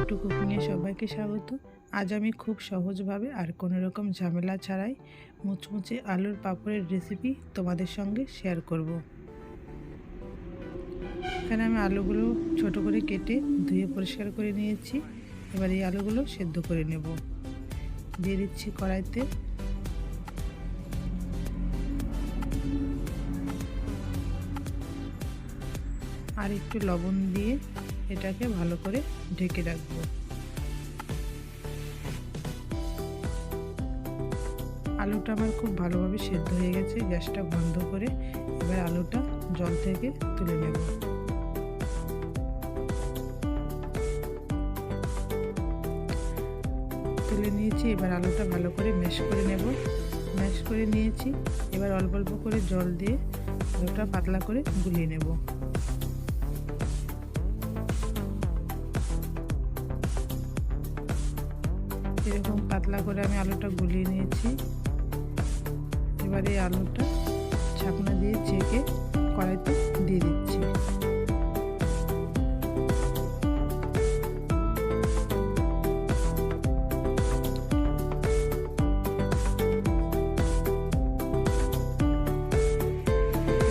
Two কুকিংয়ে সবাইকে স্বাগত। আজ আমি খুব সহজভাবে আর কোনো রকম ঝামেলা ছাড়াই মুচমুচে আলুর পাঁপড়ের রেসিপি তোমাদের সঙ্গে শেয়ার করব। এখানে আমি আলুগুলো ছোট করে কেটে ধুয়ে পরিষ্কার করে নিয়েছি। এবার এই আলুগুলো সেদ্ধ করে নেব। দিয়ে দিচ্ছি কড়াইতে আর একটু লবণ দিয়ে এটাকে ভালো করে ঢেকে রাখবো। আলুটা আমার খুব ভালোভাবে সেদ্ধ হয়ে গেছে। গ্যাসটা বন্ধ করে এবার আলুটা জল থেকে তুলে নেব। তুলে নিয়েছি। এবার আলুটা ভালো করে ম্যাশ করে নেব। ম্যাশ করে নিয়েছি। এবার অল্প অল্প করে জল দিয়ে আলুটা পাতলা করে গুলিয়ে নেব। এরকম পাতলা করে আমি আলুটা গুলিয়ে নিয়েছি। এবারে আলুটা ছাকনা দিয়ে ছেঁকে কড়াইতে দিয়ে দিচ্ছি।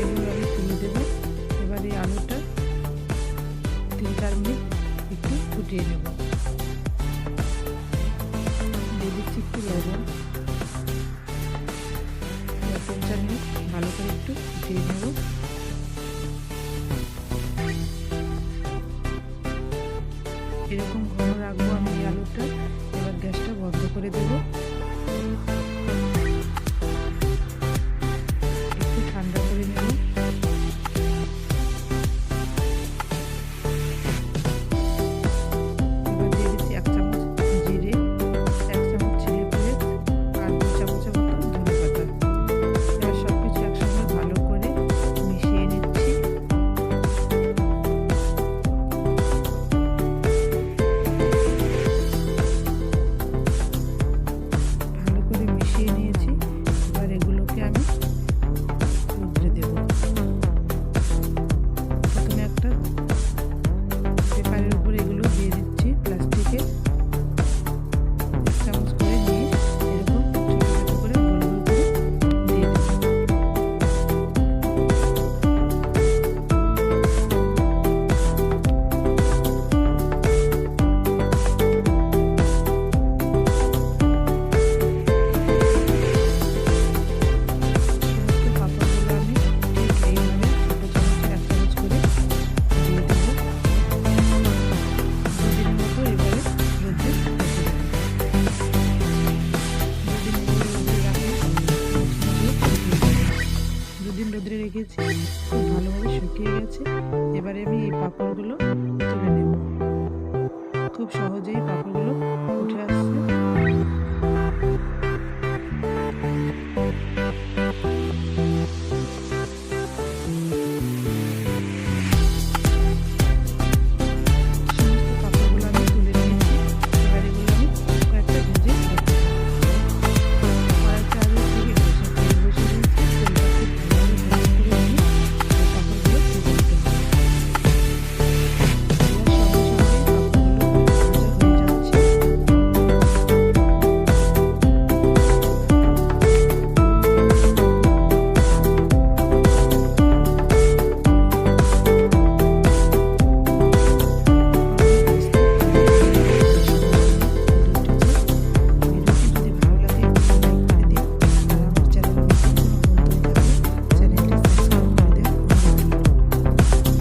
এগুলো আমি তুলে দেবো। এবার এই আলুটা 3-4 মিনিট একটু ফুটিয়ে নেব। দিয়ে দিচ্ছি একটু লবণ। 3-4 মিনিট ভালো করে একটু ফুটিয়ে নেব। এরকম ঘন রাখবো আমি এই আলুটা। এবার গ্যাসটা বন্ধ করে দেব। একটু ঠান্ডা করে নেব। এবার দিয়ে দিচ্ছি 1 চামচ জিরে, 1 চামচ চিলি ফ্লেক্স আর 2 চামচের মতো ধনে পাতা। এবার সবকিছু একসঙ্গে ভালো করে মিশিয়ে নিচ্ছি। ভালো করে মিশিয়ে নিয়েছি। এবার এগুলোকে আমি উতরে দেব। প্রথমে একটা পেপারের উপরে এগুলো দিয়ে দিচ্ছি প্লাস্টিকে। 1 চামচ করে নিয়ে এরকম ছোট ছোট করে গোল গোল করে দিয়ে দেব। সমস্ত পাঁপড়গুলো আমি ঠিক এইভাবে ছোট চামচে 1 চামচ করে দিয়ে দেব। 2 দিনের মতো এবারে রোদে রেখে দেব। 2 দিন রোদে রাখলে মুচমুচে শুকিয়ে যাবে। 2 দিন রোদে রেখেছি, খুব ভালোভাবে শুকিয়ে গেছে। এবারে আমি এই পাঁপড়গুলো তুলে নেব। খুব সহজেই পাঁপড়